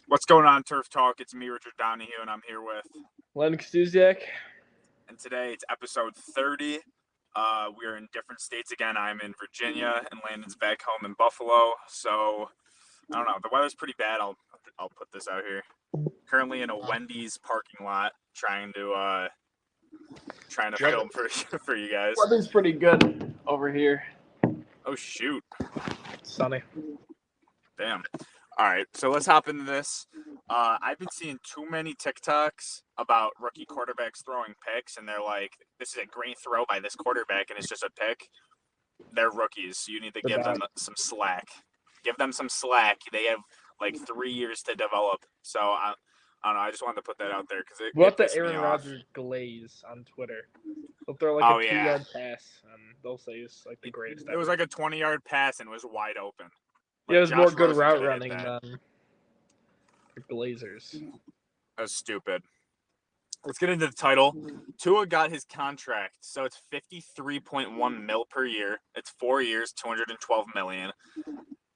What's going on, Turf Talk? It's me, Richard Donahue, and I'm here with Lennox Duziak. And today it's episode 30. We are in different states again. I'm in Virginia, and Landon's back home in Buffalo. So I don't know. The weather's pretty bad. I'll put this out here. Currently in a Wendy's parking lot, trying to film for you guys. Weather's pretty good over here. Oh shoot! Sunny. Damn. All right, so let's hop into this. I've been seeing too many TikToks about rookie quarterbacks throwing picks, and they're like, this is a great throw by this quarterback, and it's just a pick. They're rookies, so you need to give them some slack. Give them some slack. They have like 3 years to develop. So, I don't know. I just wanted to put that out there because What the Aaron Rodgers glaze on Twitter? They'll throw like a 2-yard pass, and they'll say it's like the greatest ever. It was like a 20-yard pass, and it was wide open. Like it was more good route running than the Glazers. That's stupid. Let's get into the title. Tua got his contract, so it's $53.1 million per year. It's 4 years, $212 million,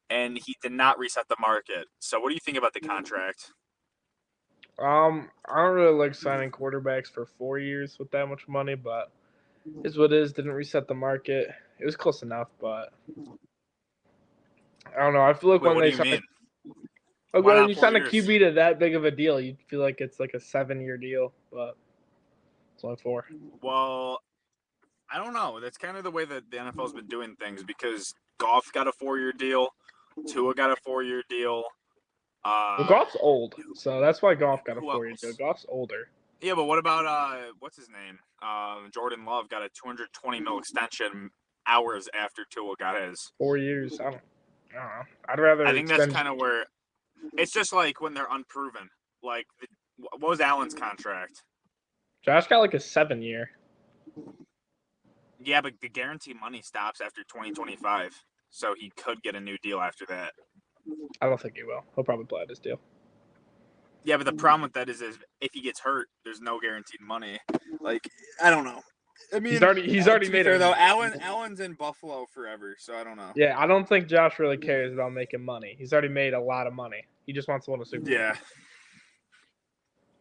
and he did not reset the market. So, what do you think about the contract? I don't really like signing quarterbacks for 4 years with that much money, but it's what it is. Didn't reset the market. It was close enough, but I don't know. I feel like when you sign a QB to that big of a deal, you feel like it's like a 7-year deal, but it's only 4. Well, I don't know. That's kind of the way that the NFL's been doing things because Goff got a 4-year deal, Tua got a 4-year deal. Well, Goff's old, so that's why Goff got a 4-year deal. Goff's older. Yeah, but what about what's his name? Jordan Love got a $220 million extension hours after Tua got his 4 years. I don't know. I'd rather. I think that's kind of where it's just like when they're unproven. Like, what was Allen's contract? Josh got like a 7-year. Yeah, but the guarantee money stops after 2025, so he could get a new deal after that. I don't think he will. He'll probably play out his deal. Yeah, but the problem with that is if he gets hurt, there's no guaranteed money. Like, I don't know. I mean, he's already made it. Though Allen's in Buffalo forever, so I don't know. Yeah, I don't think Josh really cares about making money. He's already made a lot of money. He just wants to win a Super Bowl. Yeah. Did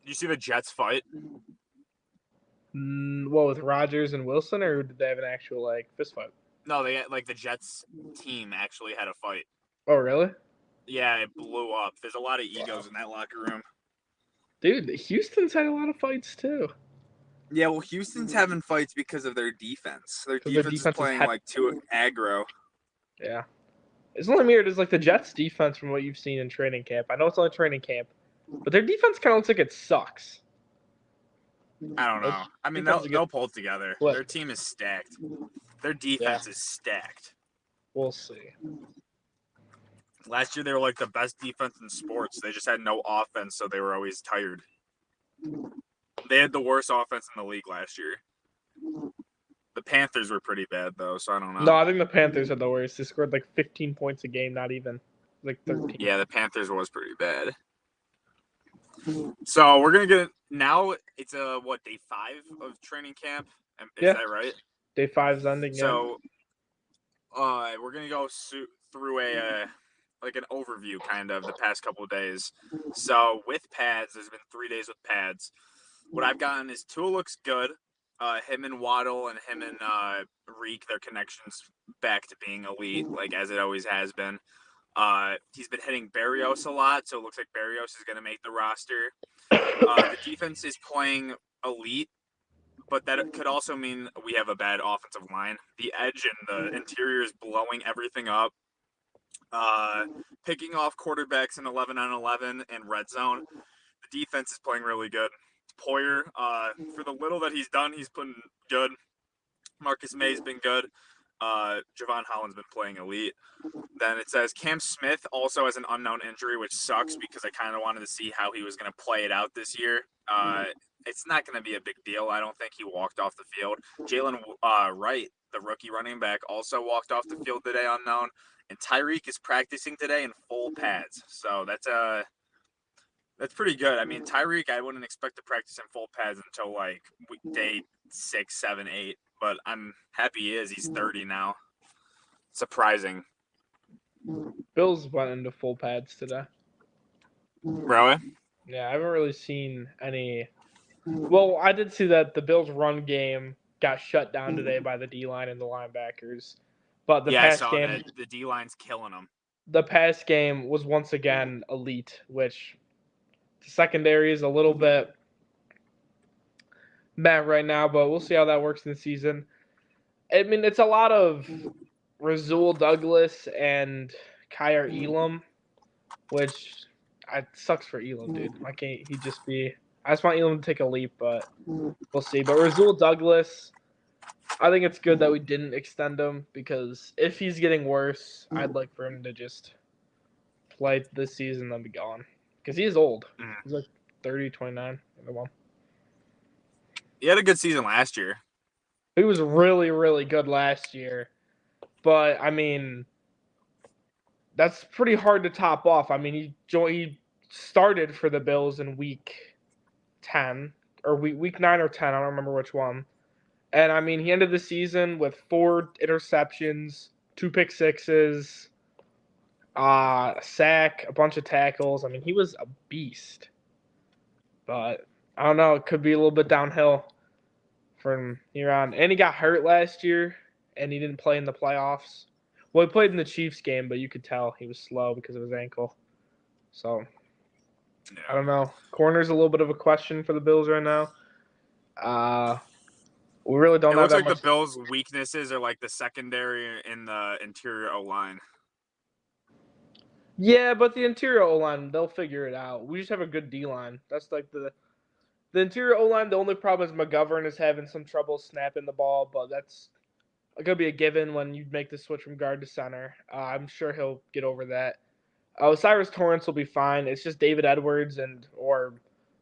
you see the Jets fight? What, with Rodgers and Wilson, or did they have an actual fist fight? No, they had, the Jets team actually had a fight. Oh, really? Yeah, it blew up. There's a lot of egos in that locker room. Dude, Houston's had a lot of fights too. Yeah, well, Houston's having fights because of their defense. Their defense is playing too aggro. Yeah. It's only mirrored as the Jets' defense from what you've seen in training camp. I know it's only training camp, but their defense kind of looks like it sucks. I don't know. I mean, they'll pull it together. What? Their team is stacked. Their defense is stacked. We'll see. Last year, they were the best defense in sports. They just had no offense, so they were always tired. They had the worst offense in the league last year. The Panthers were pretty bad, though, so I don't know. No, I think the Panthers are the worst. They scored 15 points a game, not even 13. Yeah, the Panthers was pretty bad. So we're going to get – now it's, day 5 of training camp? Is that right? Day 5's ending, So we're going to go through an overview kind of the past couple of days. So with pads, there's been 3 days with pads. What I've gotten is Tua looks good. Him and Waddle and him and Reek, their connections back to being elite, as it always has been. He's been hitting Berrios a lot, so it looks like Berrios is going to make the roster. The defense is playing elite, but that could also mean we have a bad offensive line. The edge and the interior is blowing everything up. Picking off quarterbacks in 11-on-11 and red zone. The defense is playing really good. Poyer, for the little that he's done, he's been good. Marcus May's been good. Javon Holland's been playing elite. Then it says Cam Smith also has an unknown injury, which sucks because I kind of wanted to see how he was going to play it out this year. It's not going to be a big deal. I don't think he walked off the field. Jalen Wright, the rookie running back, also walked off the field today unknown. And Tyreek is practicing today in full pads. So that's pretty good. I mean, Tyreek, I wouldn't expect to practice in full pads until day 6, 7, 8. But I'm happy he is. He's 30 now. Surprising. Bills went into full pads today. Really? Yeah, I haven't really seen any. Well, I did see that the Bills' run game got shut down today by the D line and the linebackers, but Yeah, I saw that. The D line's killing them. the pass game was once again elite, which the secondary is a little bit bad right now, but we'll see how that works in the season. I mean, it's a lot of Rasul Douglas and Kyer Elam, which it sucks for Elam, dude. Why can't he just be? I just want Elam to take a leap, but we'll see. But Rasul Douglas, I think it's good that we didn't extend him because if he's getting worse, I'd like for him to just play this season and then be gone because he is old. Mm. He's like 30, 29. He had a good season last year. He was really, really good last year, but I mean, that's pretty hard to top off. I mean, he started for the Bills in week 10 or week 9 or 10. I don't remember which one. And I mean, he ended the season with 4 interceptions, 2 pick sixes, a sack, a bunch of tackles. I mean, he was a beast. But I don't know, it could be a little bit downhill from here on. And he got hurt last year and he didn't play in the playoffs. Well, he played in the Chiefs game, but you could tell he was slow because of his ankle. So Yeah. I don't know. Corner's a little bit of a question for the Bills right now. We really don't It have looks that like much. the Bills' weaknesses are like the secondary and the interior O line. Yeah, but the interior O line, they'll figure it out. We just have a good D line. That's like the interior O line. The only problem is McGovern is having some trouble snapping the ball, but that's gonna be a given when you make the switch from guard to center. I'm sure he'll get over that. Cyrus Torrance will be fine. It's just David Edwards and or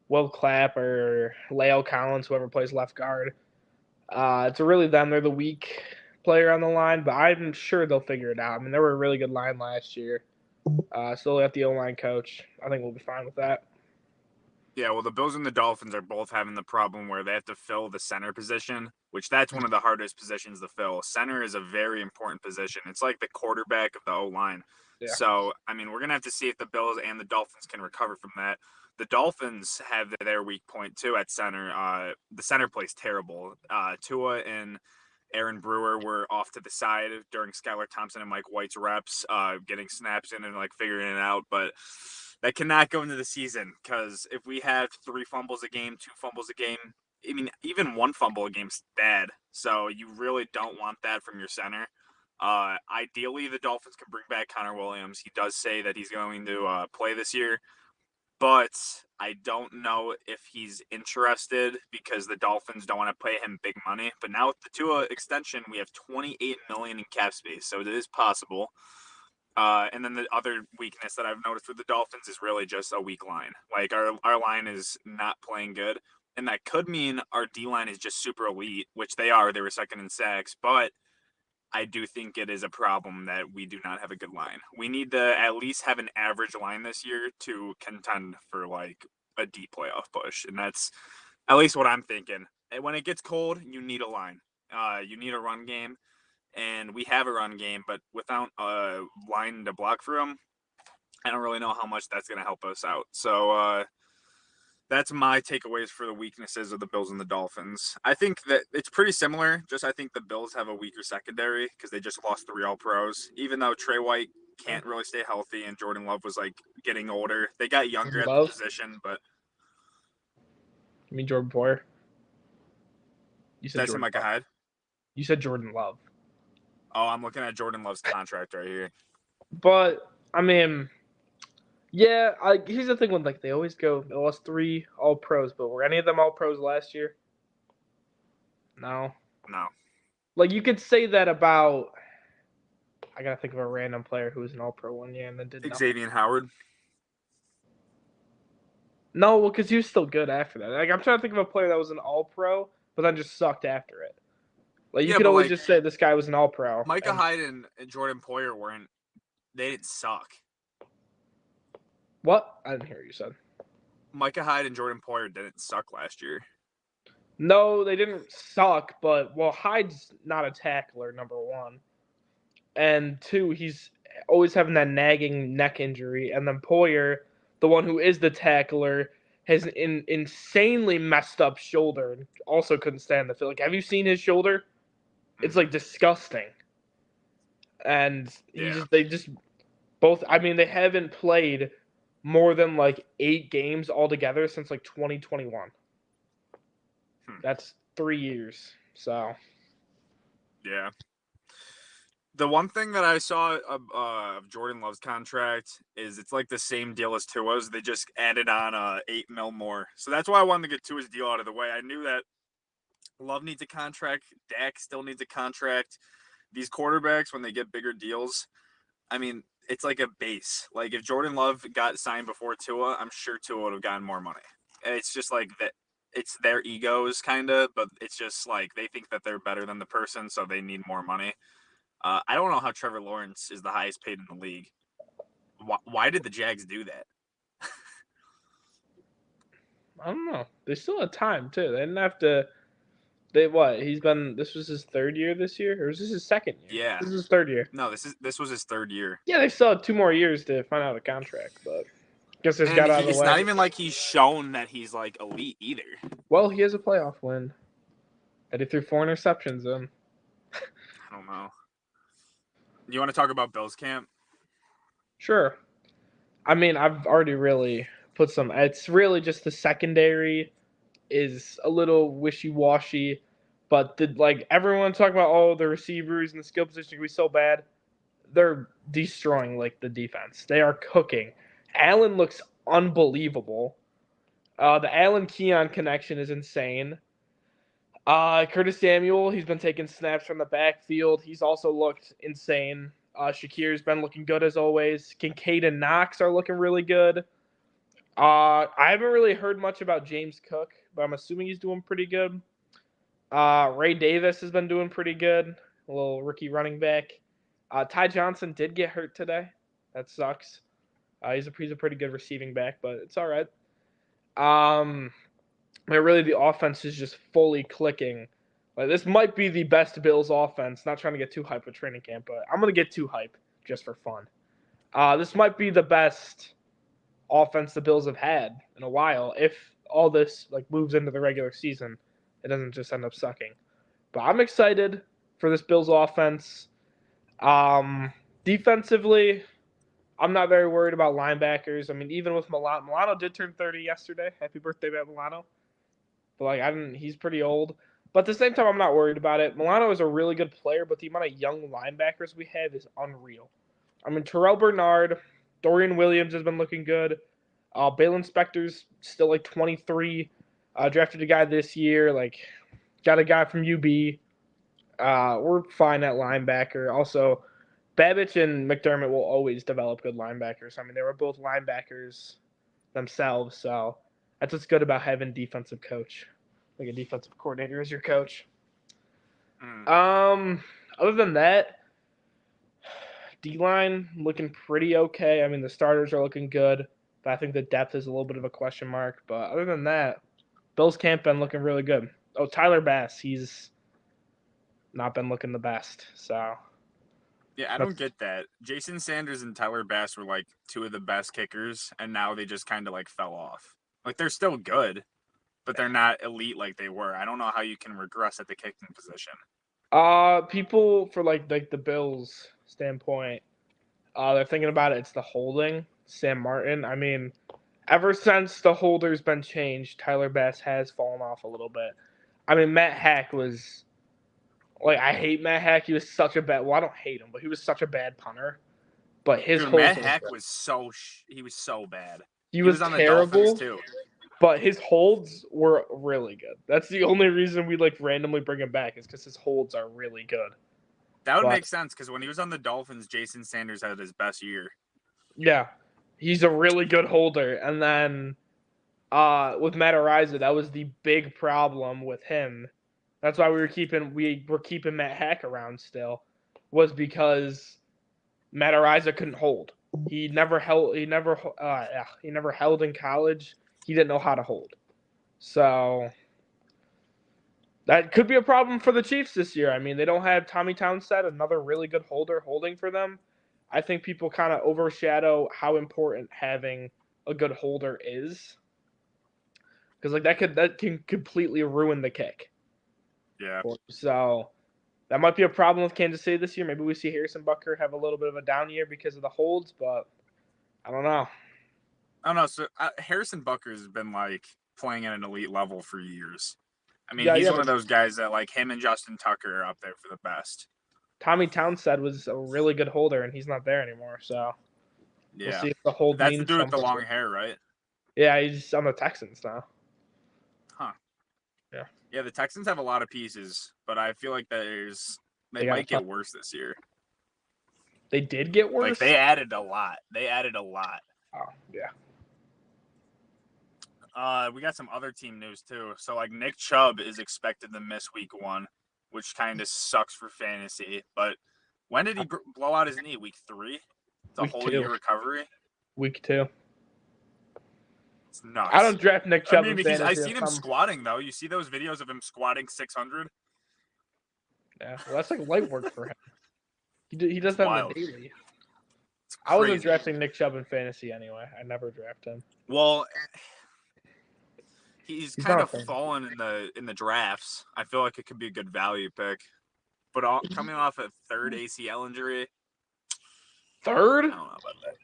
Will Clapp or Leo Collins, whoever plays left guard. It's really them. They're the weak player on the line, but I'm sure they'll figure it out. I mean, they were a really good line last year. Still got the O-line coach. I think we'll be fine with that. Yeah, well, the Bills and the Dolphins are both having the problem where they have to fill the center position, which that's one of the hardest positions to fill. Center is a very important position. It's like the quarterback of the O line. Yeah. So, I mean, we're going to have to see if the Bills and the Dolphins can recover from that. The Dolphins have their weak point, too, at center. The center plays terrible. Tua and Aaron Brewer were off to the side during Skylar Thompson and Mike White's reps, getting snaps in and like figuring it out. But that cannot go into the season because if we have 3 fumbles a game, 2 fumbles a game, I mean, even 1 fumble a game's bad. So you really don't want that from your center. Ideally, the Dolphins can bring back Connor Williams. He does say that he's going to play this year, but I don't know if he's interested because the Dolphins don't want to pay him big money. But now with the Tua extension, we have 28 million in cap space, so it is possible. And then the other weakness that I've noticed with the Dolphins is really just a weak line. Like our line is not playing good, and that could mean our D line is just super elite, which they are. They were second in sacks, but I do think it is a problem that we do not have a good line. We need to at least have an average line this year to contend for like a deep playoff push, and that's at least what I'm thinking. And when it gets cold, you need a line. You need a run game, and we have a run game, but without a line to block for them, I don't really know how much that's going to help us out. So that's my takeaways for the weaknesses of the Bills and the Dolphins. I think that it's pretty similar. Just I think the Bills have a weaker secondary because they just lost 3 All Pros. Even though Trey White can't really stay healthy and Jordan Love was like getting older, they got younger at the Love? position. But You mean Jordan Poyer? You said that's him Jordan like a Love. hide. You said Jordan Love. Oh, I'm looking at Jordan Love's contract right here. But I mean, yeah. Here's the thing with like they always go. They lost 3 All Pros, but were any of them All Pros last year? No. No. Like you could say that about. I gotta think of a random player who was an All Pro one year and then did nothing. Xavier Howard. No, well, because he was still good after that. Like I'm trying to think of a player that was an All Pro, but then just sucked after it. Like you Yeah, could but always like just say this guy was an All Pro. Micah Hyde and Jordan Poyer weren't. They didn't suck. What? I didn't hear what you said. Micah Hyde and Jordan Poyer didn't suck last year. No, they didn't suck, but well, Hyde's not a tackler, number 1. And 2, he's always having that nagging neck injury. And then Poyer, the one who is the tackler, has an insanely messed up shoulder and also couldn't stand the field. Like, have you seen his shoulder? It's like disgusting. And Yeah. they just both. I mean, they haven't played more than like 8 games altogether since like 2021. Hmm. That's 3 years. So Yeah. The one thing that I saw of Jordan Love's contract is it's like the same deal as Tua's. They just added on 8 mil more, so that's why I wanted to get Tua's deal out of the way. I knew that Love needs a contract. Dak still needs a contract. These quarterbacks, when they get bigger deals, I mean, it's like a base. Like if Jordan Love got signed before Tua, I'm sure Tua would have gotten more money. It's just like that. It's their egos, kind of, but it's just like they think that they're better than the person, so they need more money. I don't know how Trevor Lawrence is the highest paid in the league. Why did the Jags do that? I don't know. They still had time too. They didn't have to. They what? He's been. This was his 3rd year this year, or is this his 2nd year? Yeah, This is his 3rd year. no, this was his 3rd year, Yeah, they still have 2 more years to find out a contract, but I guess this and got out of the it's way. not even like he's shown that he's like elite either. Well, he has a playoff win. And he threw 4 interceptions in. I don't know. You want to talk about Bills camp? Sure. I mean, I've already really put some. It's really just the secondary is a little wishy-washy, but like everyone talking about, oh, the receivers and the skill position can be so bad. They're destroying like the defense. They are cooking. Allen looks unbelievable. The Allen Keon connection is insane. Curtis Samuel, he's been taking snaps from the backfield. He's also looked insane. Shakir's been looking good as always. Kincaid and Knox are looking really good. I haven't really heard much about James Cook, but I'm assuming he's doing pretty good. Ray Davis has been doing pretty good. A little rookie running back. Ty Johnson did get hurt today. That sucks. He's a pretty good receiving back, but it's all right. But really, the offense is just fully clicking. Like, this might be the best Bills offense. Not trying to get too hype with training camp, but I'm gonna get too hype just for fun. This might be the best offense the Bills have had in a while. If all this like moves into the regular season, it doesn't just end up sucking. But I'm excited for this Bills offense. Defensively, I'm not very worried about linebackers. I mean, even with Milano did turn 30 yesterday. Happy birthday, Matt Milano. But like, he's pretty old. But at the same time, I'm not worried about it. Milano is a really good player, but the amount of young linebackers we have is unreal. I mean, Terrell Bernard, Dorian Williams has been looking good. Balin Spector's still like 23. Drafted a guy this year. Like, got a guy from UB. We're fine at linebacker. Also, Babbage and McDermott will always develop good linebackers. I mean, they were both linebackers themselves, so that's what's good about having defensive coach, like a defensive coordinator as your coach. Other than that, D-line looking pretty okay. I mean, the starters are looking good, but I think the depth is a little bit of a question mark. But other than that, Bills camp been looking really good. Oh, Tyler Bass, he's not been looking the best. So Yeah, I don't get that. Jason Sanders and Tyler Bass were like two of the best kickers, and now they just kind of like fell off. Like they're still good, but they're not elite like they were. I don't know how you can regress at the kicking position. People for like the Bills standpoint, they're thinking about it. It's the holding. Sam Martin. I mean, ever since the holder's been changed, Tyler Bass has fallen off a little bit. I mean, Matt Hack was like, I hate Matt Hack. He was such a bad. Well, I don't hate him, but he was such a bad punter. But his Dude, holds Matt were Hack good. was so he was so bad. He He was was on the Dolphins terrible, too. but his holds were really good. That's the only reason we like randomly bring him back is because his holds are really good. That would But make sense because when he was on the Dolphins, Jason Sanders had his best year. yeah, he's a really good holder. And then with Matt Ariza, that was the big problem with him. That's why we were keeping Matt Hack around still, was because Matt Ariza couldn't hold. He never held. He never held in college. He didn't know how to hold. So that could be a problem for the Chiefs this year. I mean, they don't have Tommy Townsend, another really good holder, holding for them. I think people kind of overshadow how important having a good holder is, because like that can completely ruin the kick. Yeah. So that might be a problem with Kansas City this year. Maybe we see Harrison Butker have a little bit of a down year because of the holds, but I don't know. I don't know. So Harrison Butker has been like playing at an elite level for years. I mean, Yeah, he's yeah. one of But those guys that like him and Justin Tucker are up there for the best. Tommy Townsend was a really good holder, and he's not there anymore. So we'll Yeah. see if the hold That's the means dude with the something. long hair, right? Yeah, he's on the Texans now. Huh. Yeah. Yeah, the Texans have a lot of pieces, but I feel like they They got might a ton. get worse this year. They did get Like worse. they added a lot. They added a lot. Oh yeah. We got some other team news too. So like Nick Chubb is expected to miss week 1, which kind of sucks for fantasy. But when did he blow out his knee? Week 3? It's a Week whole 2. year recovery. Week 2. It's nuts. I don't draft Nick I Chubb mean, in fantasy. I seen him squatting though. You see those videos of him squatting 600? Yeah, well, that's like light work for him. He does It's that on wild. the daily. It's I wasn't crazy. drafting Nick Chubb in fantasy anyway. I never draft him. Well, he's kind not of a fan. fallen in the drafts. I feel like it could be a good value pick. But coming off a third ACL injury, Third? I don't know about that.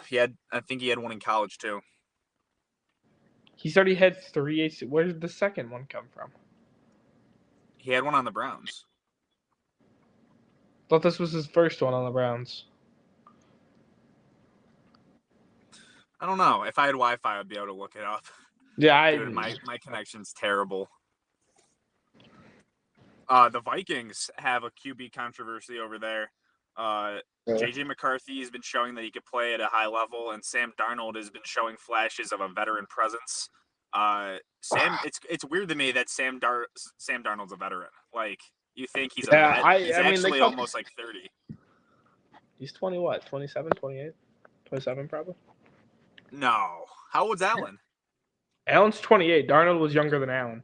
Yeah, I think he had one in college too. He's already had 3 AC. Where did the second one come from? He had one on the Browns. Thought this was his first one on the Browns. I don't know. If I had Wi-Fi, I'd be able to look it up. Yeah, Dude, my connection's terrible. The Vikings have a QB controversy over there. JJ McCarthy has been showing that he could play at a high level, and Sam Darnold has been showing flashes of a veteran presence. It's weird to me that Sam Darnold's a veteran. Like, you think he's a vet? He's actually almost like 30. He's 20 what? 27, 28? 27 probably? No. How old's Allen? Allen's 28. Darnold was younger than Allen.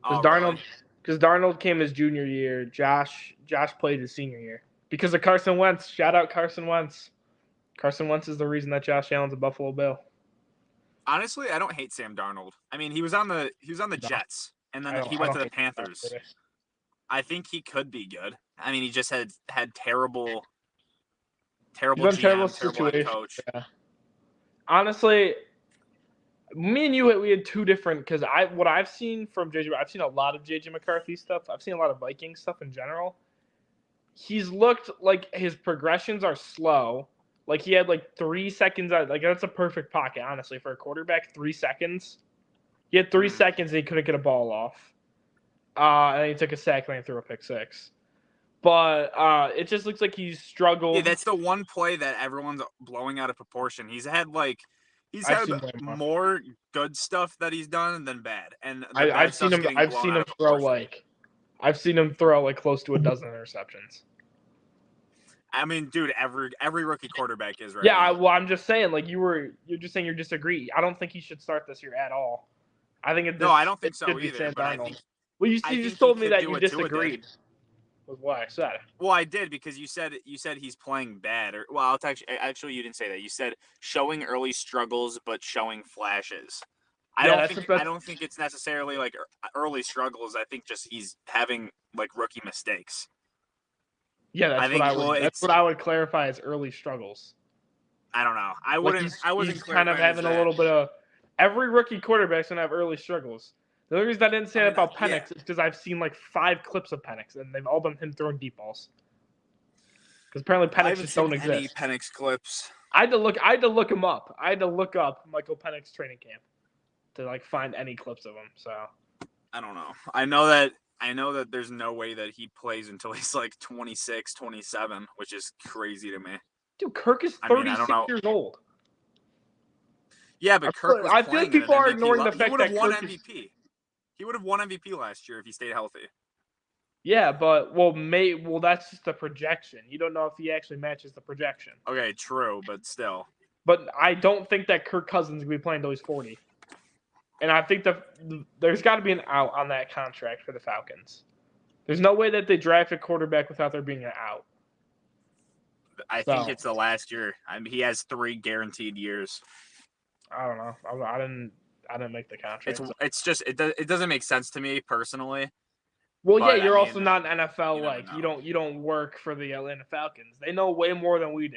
Really? Because Darnold came his junior year. Josh played his senior year. Because of Carson Wentz. Shout out Carson Wentz. Carson Wentz is the reason that Josh Allen's a Buffalo Bill. Honestly, I don't hate Sam Darnold. I mean, he was on the Jets, and then he went to the Panthers. I think he could be good. I mean, he just had terrible GM, terrible head coach. Yeah. Honestly, me and you, we had two different, because what I've seen from JJ, I've seen a lot of JJ McCarthy stuff. I've seen a lot of Viking stuff in general. He's looked like his progressions are slow. Like he had like 3 seconds. Like that's a perfect pocket, honestly, for a quarterback. 3 seconds. He had 3 seconds and he couldn't get a ball off. And then he took a sack and threw a pick 6. But it just looks like he's struggled. Yeah, that's the one play that everyone's blowing out of proportion. He's had more good stuff that he's done than bad. And I've seen him throw like close to a dozen interceptions. I mean, dude, every rookie quarterback is right. Yeah, well, I'm just saying, like you're just saying you disagree. I don't think he should start this year at all. I think I don't think so either. But I think, well, you just told me that you disagreed with what I said. Well, I did, because you said he's playing bad, or well, actually you didn't say that. You said showing early struggles but showing flashes. I don't think it's necessarily like early struggles. I think just he's having like rookie mistakes. Yeah, that's what I would clarify as early struggles. I don't know. I wasn't kind of having a little bit of every rookie quarterback's gonna have early struggles. The only reason I didn't say that about Penix is because I've seen like 5 clips of Penix and they've all been him throwing deep balls. Because apparently Penix just don't exist. Any Penix clips. I had to look him up. I had to look up Michael Penix training camp to like find any clips of him. So I don't know. I know that there's no way that he plays until he's like 26, 27, which is crazy to me. Dude, Kirk is 36 years old. Yeah, but Kirk was I feel like people are ignoring the fact that he would have won MVP. He would have won MVP last year if he stayed healthy. Yeah, but that's just the projection. You don't know if he actually matches the projection. Okay, true, but still. But I don't think that Kirk Cousins will be playing until he's 40. And I think there's got to be an out on that contract for the Falcons. There's no way that they draft a quarterback without there being an out. I think it's the last year. I mean, he has 3 guaranteed years. I don't know. I didn't make the contract. So. It's just it doesn't make sense to me personally. Well, yeah, But I you're also mean, not an NFL. you never Like know. you don't work for the Atlanta Falcons. They know way more than we do.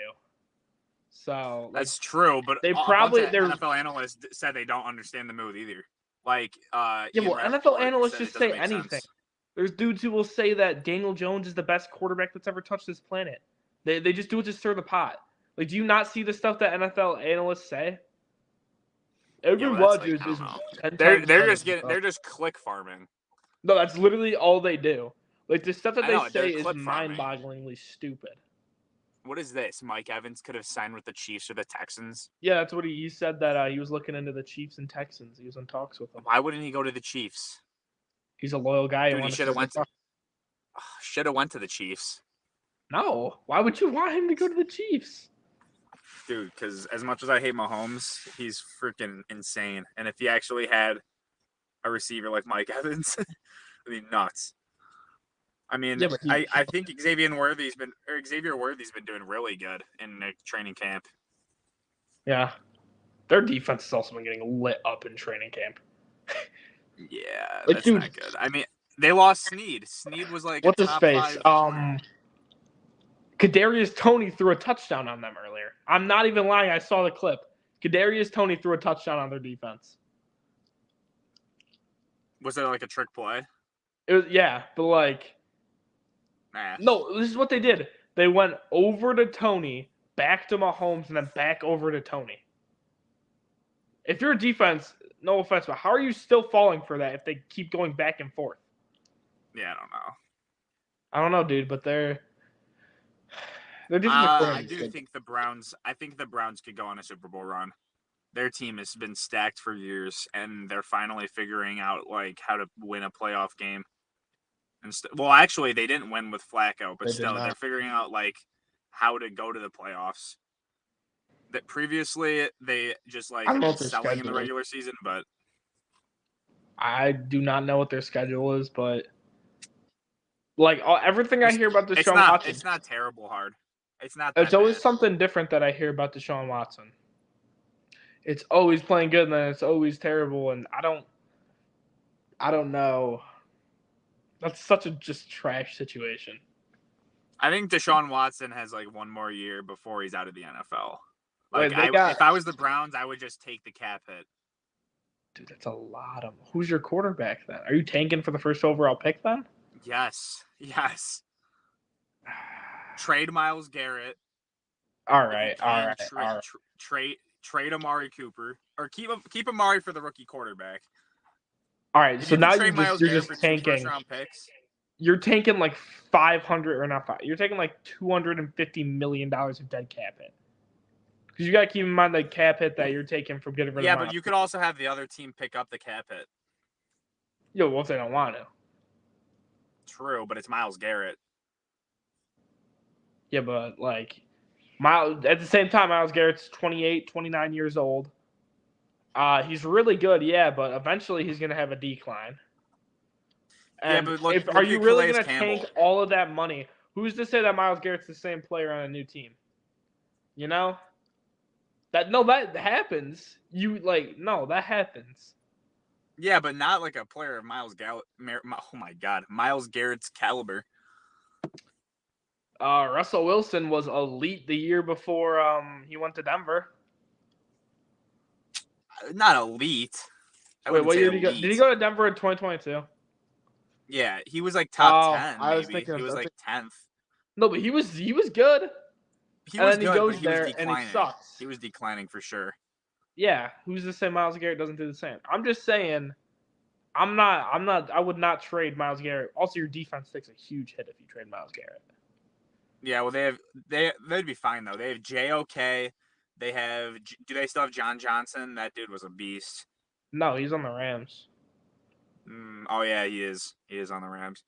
So like That's true, but they a bunch probably of they're NFL analysts said they don't understand the move either. Like yeah. Ian Well, NFL Rappaport analysts said it just doesn't say make anything. sense. There's dudes who will say that Daniel Jones is the best quarterback that's ever touched this planet. They just do it to stir the pot. Like, do you not see the stuff that NFL analysts say? Yeah, Aaron well, that's like Rodgers I don't is know. 10 times better. They're just click farming. No, that's literally all they do. Like the stuff that I they know they're say is clip farming. mind-bogglingly stupid. What is this? Mike Evans could have signed with the Chiefs or the Texans. Yeah, that's what he said that he was looking into the Chiefs and Texans. He was in talks with them. Why wouldn't he go to the Chiefs? He's a loyal guy. Dude, he should have went to the Chiefs. No, why would you want him to go to the Chiefs? Dude, because as much as I hate Mahomes, he's freaking insane. And if he actually had a receiver like Mike Evans, it'd be nuts. I mean, Yeah, but I think Xavier Worthy's been doing really good in the training camp. Yeah. Their defense has also been getting lit up in training camp. Yeah, Like, that's dude, not good. I mean, they lost Snead. Snead was like what's a his top face? 5. Kadarius Toney threw a touchdown on them earlier. I'm not even lying. I saw the clip. Kadarius Toney threw a touchdown on their defense. Was it like a trick play? It was, yeah, but like, Nah. no, this is what they did. They went over to Toney, back to Mahomes, and then back over to Toney. If you're a defense, no offense, but how are you still falling for that if they keep going back and forth? Yeah, I don't know. I don't know, dude, but they're defensive I coordinator do good. think the Browns. I think the Browns could go on a Super Bowl run. Their team has been stacked for years, and they're finally figuring out like how to win a playoff game. And well, actually, they didn't win with Flacco, but They did still, not. they're figuring out like how to go to the playoffs. That previously they just like I don't know what their selling in the schedule is. regular season, but I do not know what their schedule is, but like everything I hear about Deshaun Watson, it's not terrible hard. It's not. it's That always bad. something different that I hear about Deshaun Watson. It's always playing good, and then it's always terrible, and I don't know. That's such a just trash situation. I think Deshaun Watson has like one more year before he's out of the NFL. Like Wait, if I was the Browns, I would just take the cap hit. Dude, that's a lot of. Who's your quarterback then? Are you tanking for the first overall pick then? Yes. Trade Myles Garrett. All right. Trade Amari Cooper or keep Amari for the rookie quarterback. All right. If So now you're just for 2 tanking. first-round picks. You're taking like 500 or not 5. You're taking like $250 million of dead cap hit. Because you got to keep in mind the cap hit that you're taking from getting rid of. Yeah, but you could also have the other team pick up the cap hit. Yo, what if they don't want to? True, but it's Myles Garrett. Yeah, but like at the same time, Myles Garrett's 28, 29 years old. He's really good, yeah, but eventually he's gonna have a decline. And yeah, but are you really gonna tank all of that money? Who's to say that Myles Garrett's the same player on a new team? You know? That happens. That happens. Yeah, but not like a player of Myles Garrett's caliber. Russell Wilson was elite the year before he went to Denver. Not elite. Wait, what year did he go? Did he go to Denver in 2022? Yeah, he was like top 10. I was maybe. thinking he was like 10th. No, but he was good. He was good, goes but he was there declining. And he sucks. He was declining for sure. Yeah, who's to say Myles Garrett doesn't do the same? I'm just saying. I would not trade Myles Garrett. Also, your defense takes a huge hit if you trade Myles Garrett. Yeah, well, they'd be fine though. They have JOK. Do they still have John Johnson? That dude was a beast. No, he's on the Rams. Oh yeah, he is. He is on the Rams.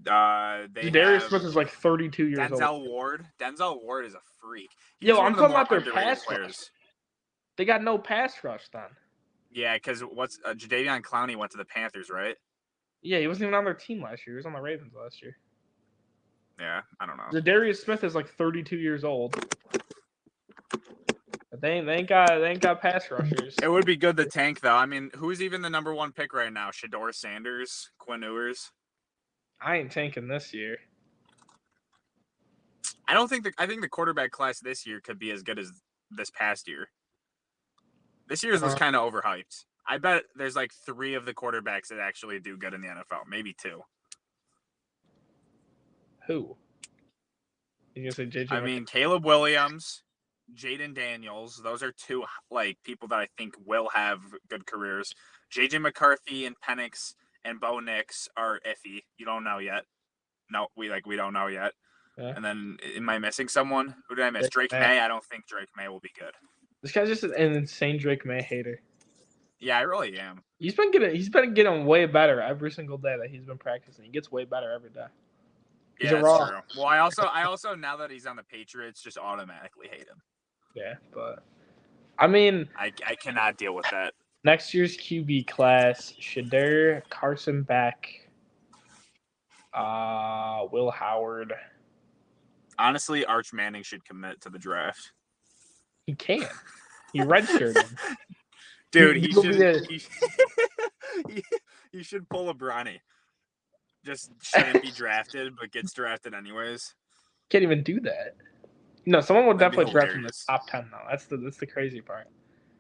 Darius Smith is like 32 years old. Denzel Ward is a freak. I'm talking about their pass rush. They got no pass rush then. Yeah, because Jadeveon Clowney went to the Panthers, right? Yeah, he wasn't even on their team last year. He was on the Ravens last year. Yeah, I don't know. Darius Smith is like 32 years old. But they ain't got pass rushers. It would be good to tank though. I mean, who's even the number 1 pick right now? Shador Sanders, Quinn Ewers. I ain't tanking this year. I think the quarterback class this year could be as good as this past year. This year's was kind of overhyped. I bet there's like 3 of the quarterbacks that actually do good in the NFL, maybe 2. Who? You gonna say JJ? I mean, Caleb Williams, Jaden Daniels. Those are 2 like people that I think will have good careers. JJ McCarthy and Penix and Bo Nix are iffy. You don't know yet. No, we don't know yet. Yeah. And then, am I missing someone? Who did I miss? Drake May. I don't think Drake May will be good. This guy's just an insane Drake May hater. Yeah, I really am. He's been getting way better every single day that he's been practicing. He gets way better every day. Yeah, that's true. Well, I also now that he's on the Patriots, just automatically hate him. Yeah, but I mean, I cannot deal with that. Next year's QB class: Shedeur, Carson Beck, Will Howard. Honestly, Arch Manning should commit to the draft. He can. He redshirted. Dude, he should pull a Bronny. Just shouldn't be drafted, but gets drafted anyways. Can't even do that. No, someone would definitely draft him in the top 10 though. That's the crazy part.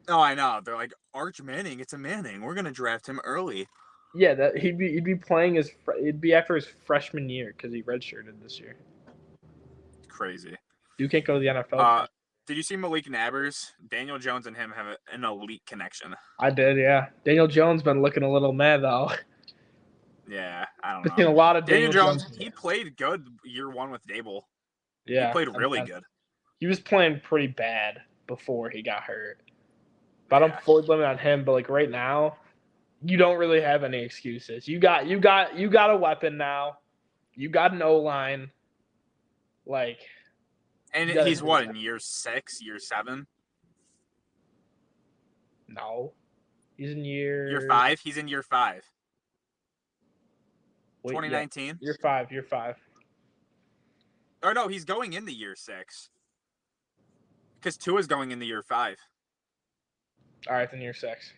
Oh, I know. They're like, Arch Manning, it's a Manning. We're gonna draft him early. Yeah, that he'd be playing it'd be after his freshman year because he redshirted this year. Crazy. You can't go to the NFL. Did you see Malik Nabers? Daniel Jones and him have an elite connection. I did, yeah. Daniel Jones been looking a little mad though. Yeah, I don't know. Seen a lot of Daniel Jones. He played good year 1 with Dable. Yeah, he played really good. He was playing pretty bad before he got hurt. But I don't fully blame it on him. But like right now, you don't really have any excuses. You got a weapon now. You got an O-line. Like, and he's what, in year 6, year 7? No, he's in year 5. He's in year 5. Wait, 2019. Yeah. Year 5. Or no, he's going into year 6. Because Tua's going into year 5. All right, then year 6.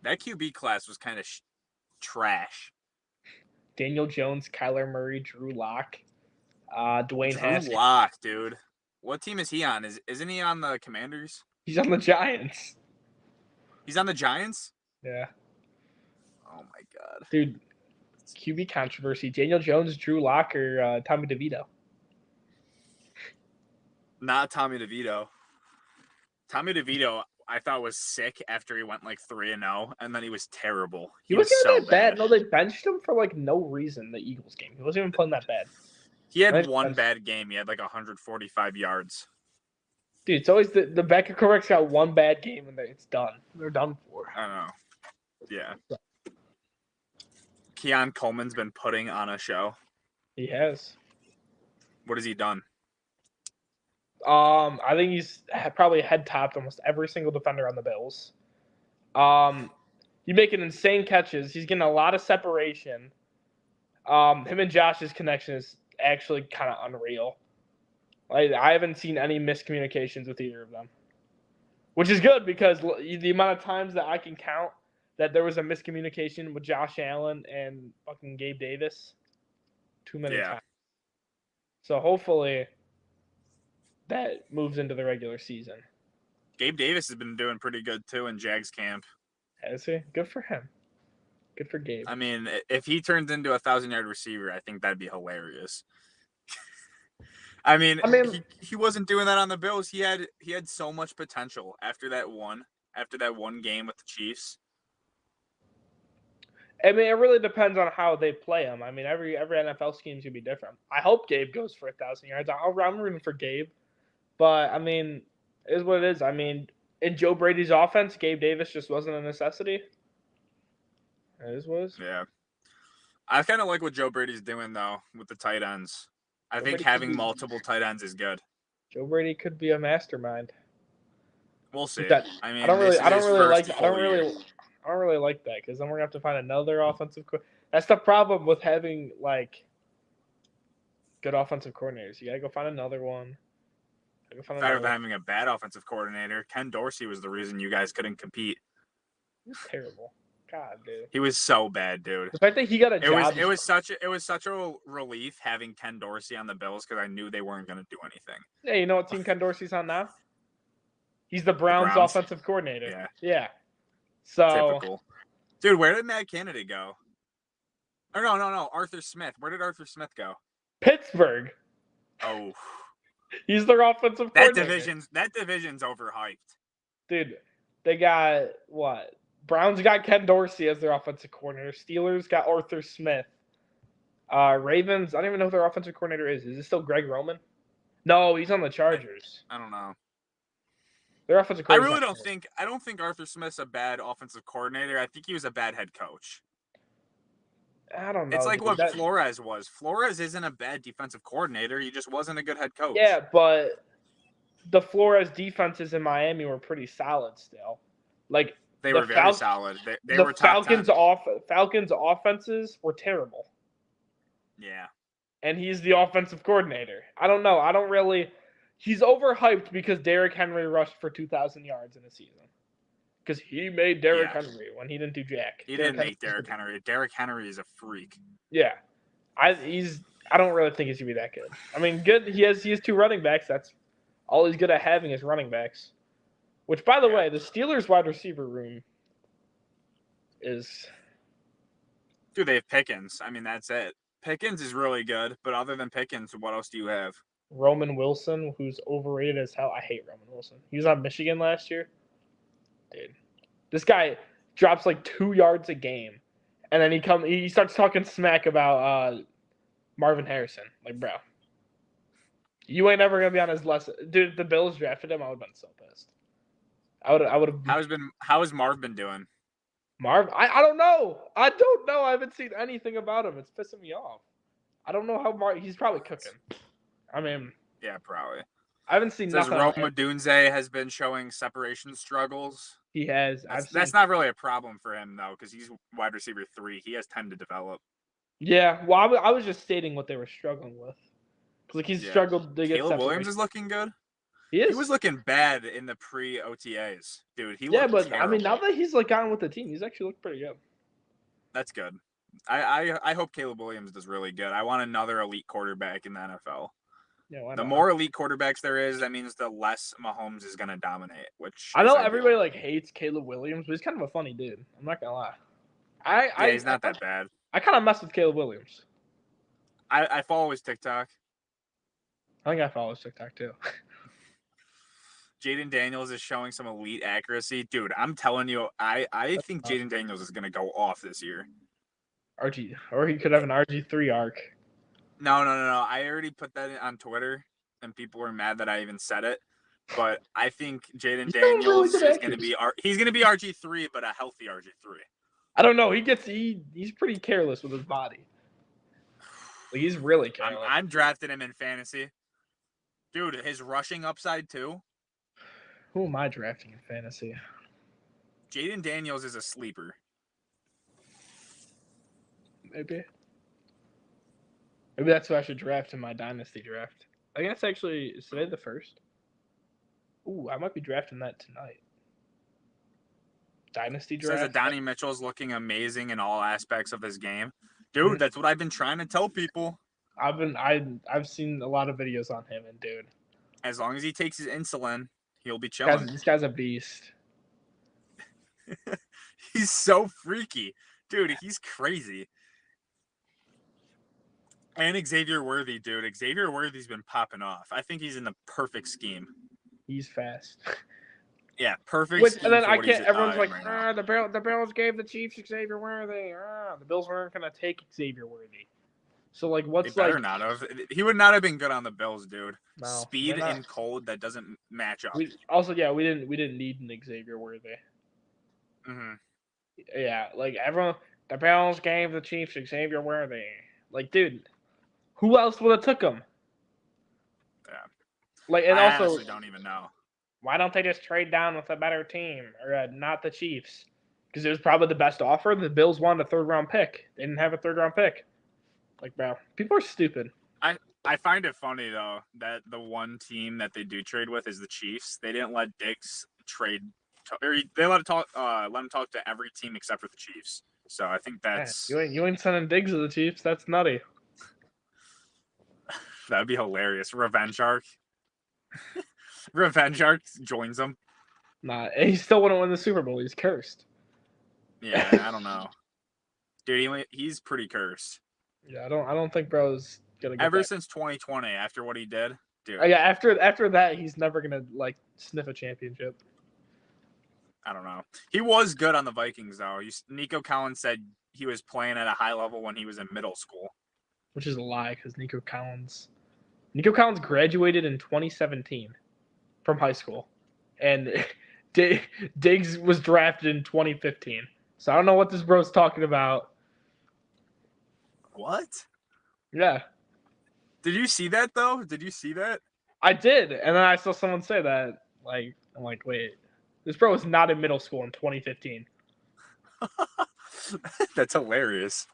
That QB class was kind of trash. Daniel Jones, Kyler Murray, Drew Lock, Dwayne Haskins. Drew Lock, dude. What team is he on? Isn't he on the Commanders? He's on the Giants. He's on the Giants? Yeah. Oh my god, dude. QB controversy: Daniel Jones, Drew Lock, or Tommy DeVito? Not Tommy DeVito. Tommy DeVito, I thought was sick after he went like 3-0, and then he was terrible. He wasn't even that bad. No, they benched him for like no reason. The Eagles game, he wasn't even playing that bad. He had one bad game. He had like 145 yards. Dude, it's always the backup quarterback's got one bad game and it's done. They're done for. I don't know. Yeah. Keon Coleman's been putting on a show. He has. What has he done? I think he's probably head topped almost every single defender on the Bills. He's making insane catches. He's getting a lot of separation. Him and Josh's connection is actually kind of unreal. I haven't seen any miscommunications with either of them, which is good because the amount of times that I can count that there was a miscommunication with Josh Allen and fucking Gabe Davis, too many times. So hopefully that moves into the regular season. Gabe Davis has been doing pretty good too in Jags camp. Has he? Good for him. Good for Gabe. I mean, if he turns into a 1,000-yard receiver, I think that'd be hilarious. I mean, he wasn't doing that on the Bills. He had so much potential after that one game with the Chiefs. I mean, it really depends on how they play him. I mean, every NFL scheme is gonna be different. I hope Gabe goes for 1,000 yards. I'm rooting for Gabe, but I mean, it is what it is. I mean, in Joe Brady's offense, Gabe Davis just wasn't a necessity. It is what it is. Yeah, I kind of like what Joe Brady's doing though with the tight ends. I think having multiple tight ends is good. Joe Brady could be a mastermind. We'll see. I mean, I don't really like that because then we're gonna have to find another offensive. That's the problem with having like good offensive coordinators. You gotta go find another one, I can find Better another than one. having a bad offensive coordinator. Ken Dorsey was the reason you guys couldn't compete. He was terrible. God, dude. He was so bad, dude. The fact that he got a It was job. it was such a relief having Ken Dorsey on the Bills because I knew they weren't going to do anything. Yeah, you know what team Ken Dorsey's on now? He's the The Browns' Browns, offensive coordinator. yeah, Yeah. So typical. Dude, where did Matt Kennedy go? Or no, Arthur Smith. Where did Arthur Smith go? Pittsburgh. Oh, He's their offensive that coordinator. division's overhyped. Dude, they got what? Browns got Ken Dorsey as their offensive coordinator. Steelers got Arthur Smith. Ravens, I don't even know who their offensive coordinator is. Is it still Greg Roman? No, he's on the Chargers. I don't know. Their offensive I coordinator. really don't think Arthur Smith's a bad offensive coordinator. I think he was a bad head coach. I don't know. It's like dude. what Flores was. Flores isn't a bad defensive coordinator. He just wasn't a good head coach. Yeah, but the Flores defenses in Miami were pretty solid still. Like they were very solid. They were top Falcons offenses were terrible. Yeah. And he's the offensive coordinator. I don't know. I don't really. He's overhyped because Derrick Henry rushed for 2,000 yards in a season. Because he made Derrick Henry when he didn't do jack. He didn't make Derrick Henry. Derrick Henry is a freak. Yeah, I don't really think he's gonna be that good. I mean, good. He has 2 running backs. That's all he's good at having is running backs. Which, by the way, the Steelers' wide receiver room is. Dude, they have Pickens. I mean, that's it. Pickens is really good, but other than Pickens, what else do you have? Roman Wilson, who's overrated as hell. I hate Roman Wilson. He was on Michigan last year. Dude, this guy drops like 2 yards a game, and then he starts talking smack about Marvin Harrison. Like, bro, you ain't ever gonna be on his lesson. Dude, if the Bills drafted him, I would have been so pissed. I would have. How has Marv been doing? Marv, I don't know. I don't know. I haven't seen anything about him. It's pissing me off. I don't know how He's probably cooking. I mean, yeah, probably. I haven't seen nothing. Rome Odunze has been showing separation struggles. He has. That's not really a problem for him though, because he's wide receiver 3. He has time to develop. Yeah, well, I was just stating what they were struggling with. Like he's struggled to get. Caleb Williams is looking good. He is. He was looking bad in the pre-OTAs, dude. But terrible. I mean, now that he's like gotten with the team, he's actually looked pretty good. That's good. I hope Caleb Williams does really good. I want another elite quarterback in the NFL. Yeah, the more elite quarterbacks there is, that means the less Mahomes is going to dominate. Which I know everybody like hates Caleb Williams, but he's kind of a funny dude. I'm not gonna lie. He's not that bad. I kind of mess with Caleb Williams. I follow his TikTok. I think I follow his TikTok too. Jaden Daniels is showing some elite accuracy. Dude, I'm telling you, I think Jaden Daniels is going to go off this year. Or he could have an RG3 arc. No. I already put that on Twitter, and people were mad that I even said it. But I think Jaden Daniels is going to be he's going to be RG3, but a healthy RG3. I don't know. He's pretty careless with his body. Like, he's really careless. I'm drafting him in fantasy. Dude, his rushing upside too. Who am I drafting in fantasy? Jaden Daniels is a sleeper. Maybe that's who I should draft in my dynasty draft. I guess actually, is today the 1st? Ooh, I might be drafting that tonight. Dynasty draft. Says that Donnie Mitchell's looking amazing in all aspects of his game. Dude, that's what I've been trying to tell people. I've seen a lot of videos on him, and dude, as long as he takes his insulin, he'll be chilling. This guy's a beast. He's so freaky. Dude, he's crazy. And Xavier Worthy, dude. Xavier Worthy's been popping off. I think he's in the perfect scheme. He's fast. Yeah, perfect. And then I can't. Everyone's like, the Bills gave the Chiefs Xavier Worthy. The Bills weren't gonna take Xavier Worthy. So like, what's they better not have? He would not have been good on the Bills, dude. No, speed and cold that doesn't match up. We didn't need an Xavier Worthy. Mm-hmm. Yeah, like everyone, the Bills gave the Chiefs Xavier Worthy. Like, dude, who else would have took him? Yeah. Like, and I also, honestly don't even know. Why don't they just trade down with a better team or not the Chiefs? Because it was probably the best offer. The Bills wanted a 3rd-round pick. They didn't have a 3rd-round pick. Like, bro, people are stupid. I find it funny though that the one team that they do trade with is the Chiefs. They didn't let Diggs trade, or they let him talk to every team except for the Chiefs. So I think Man, that's you ain't sending Diggs to the Chiefs. That's nutty. that'd be hilarious. Revenge arc. Revenge arc joins them. Nah, he still wouldn't win the Super Bowl. He's cursed. Yeah, I don't know, dude. He's pretty cursed. Yeah, I don't think bro's gonna get Ever that. since 2020, after what he did, dude. Yeah, after that, he's never gonna like sniff a championship. I don't know. He was good on the Vikings though. Nico Collins said he was playing at a high level when he was in middle school. Which is a lie because Nico Collins graduated in 2017 from high school, and Diggs was drafted in 2015. So I don't know what this bro's talking about. What? Yeah, Did you see that though? Did you see that? I did, and then I saw someone say that. Like, I'm like, wait, this bro was not in middle school in 2015. That's hilarious.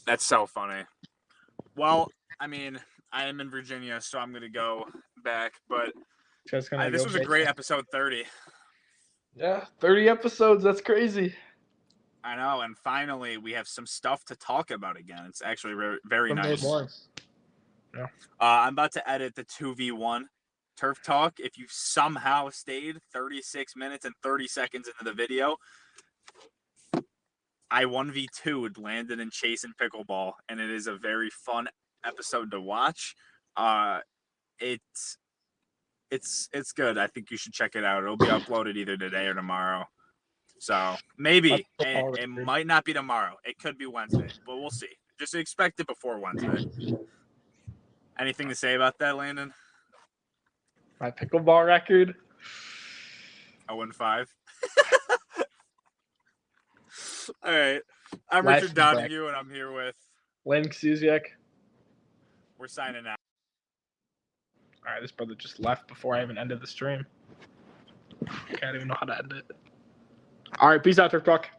That's so funny. Well, I mean, I am in Virginia, so I'm gonna go back. But Just gonna this go was a great episode 30. Yeah, 30 episodes. That's crazy. I know, and finally we have some stuff to talk about again. It's actually very nice. Yeah. I'm about to edit the 2v1 turf talk. If you somehow stayed 36 minutes and 30 seconds into the video, I 1v2'd Landon and Chase in pickleball, and it is a very fun episode to watch. It's good. I think you should check it out. It'll be uploaded either today or tomorrow. So maybe it might not be tomorrow. It could be Wednesday, but we'll see. Just expect it before Wednesday. Anything to say about that, Landon? My pickleball record. 0-5. All right. I'm Last Richard Donahue, and I'm here with Landon Kuziak. We're signing out. All right, this brother just left before I even ended the stream. I don't even know how to end it. All right, peace out, Turf Talk.